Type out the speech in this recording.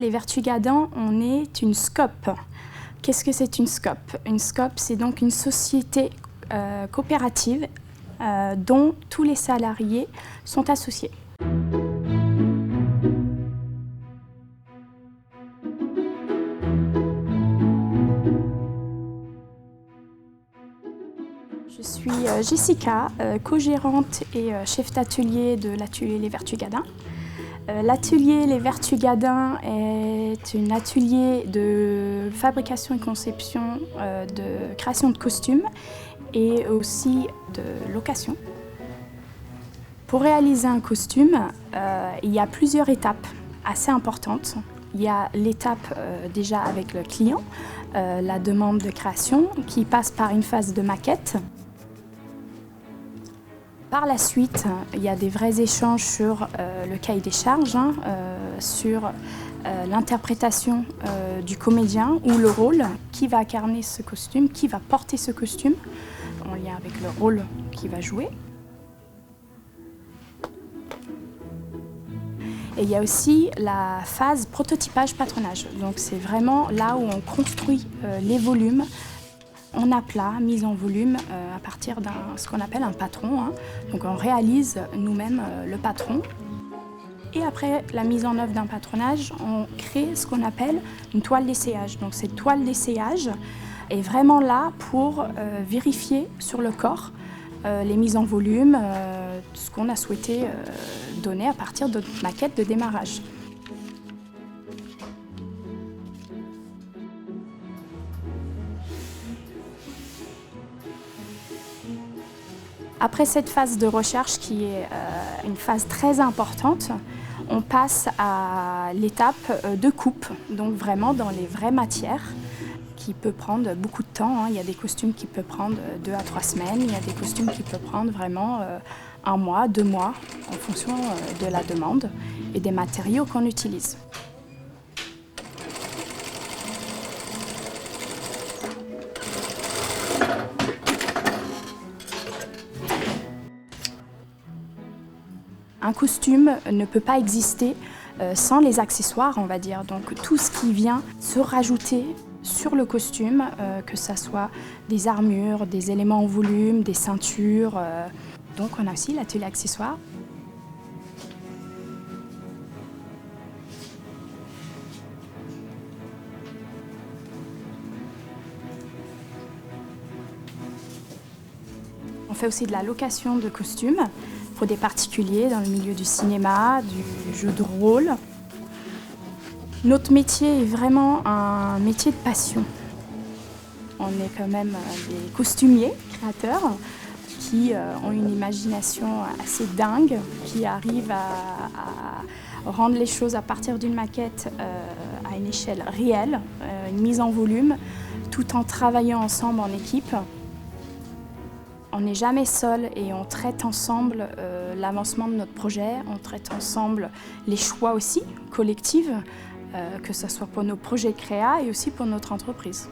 Les Vertugadins, on est une SCOP. Qu'est-ce que c'est une SCOP? Une SCOP, c'est donc une société coopérative dont tous les salariés sont associés. Je suis Jessica, co-gérante et chef d'atelier de l'atelier Les Vertugadins. L'atelier Les Vertugadins est un atelier de fabrication et conception de création de costumes et aussi de location. Pour réaliser un costume, il y a plusieurs étapes assez importantes. Il y a l'étape déjà avec le client, la demande de création qui passe par une phase de maquette. Par la suite, il y a des vrais échanges sur le cahier des charges, sur l'interprétation du comédien ou le rôle, qui va incarner ce costume, qui va porter ce costume, en lien avec le rôle qu'il va jouer. Et il y a aussi la phase prototypage-patronage. Donc c'est vraiment là où on construit les volumes en aplat, mise en volume à partir ce qu'on appelle un patron. Donc on réalise nous-mêmes le patron. Et après la mise en œuvre d'un patronage, on crée ce qu'on appelle une toile d'essayage. Donc cette toile d'essayage est vraiment là pour vérifier sur le corps les mises en volume, ce qu'on a souhaité donner à partir de notre maquette de démarrage. Après cette phase de recherche qui est une phase très importante, on passe à l'étape de coupe, donc vraiment dans les vraies matières, qui peut prendre beaucoup de temps. Il y a des costumes qui peuvent prendre 2 à 3 semaines, il y a des costumes qui peuvent prendre vraiment 1 mois, 2 mois, en fonction de la demande et des matériaux qu'on utilise. Un costume ne peut pas exister sans les accessoires, on va dire. Donc tout ce qui vient se rajouter sur le costume, que ce soit des armures, des éléments en volume, des ceintures. Donc on a aussi l'atelier accessoires. On fait aussi de la location de costumes pour des particuliers dans le milieu du cinéma, du jeu de rôle. Notre métier est vraiment un métier de passion. On est quand même des costumiers, créateurs, qui ont une imagination assez dingue, qui arrivent à rendre les choses à partir d'une maquette à une échelle réelle, une mise en volume, tout en travaillant ensemble en équipe. On n'est jamais seul et on traite ensemble l'avancement de notre projet, on traite ensemble les choix aussi collectifs, que ce soit pour nos projets créa et aussi pour notre entreprise.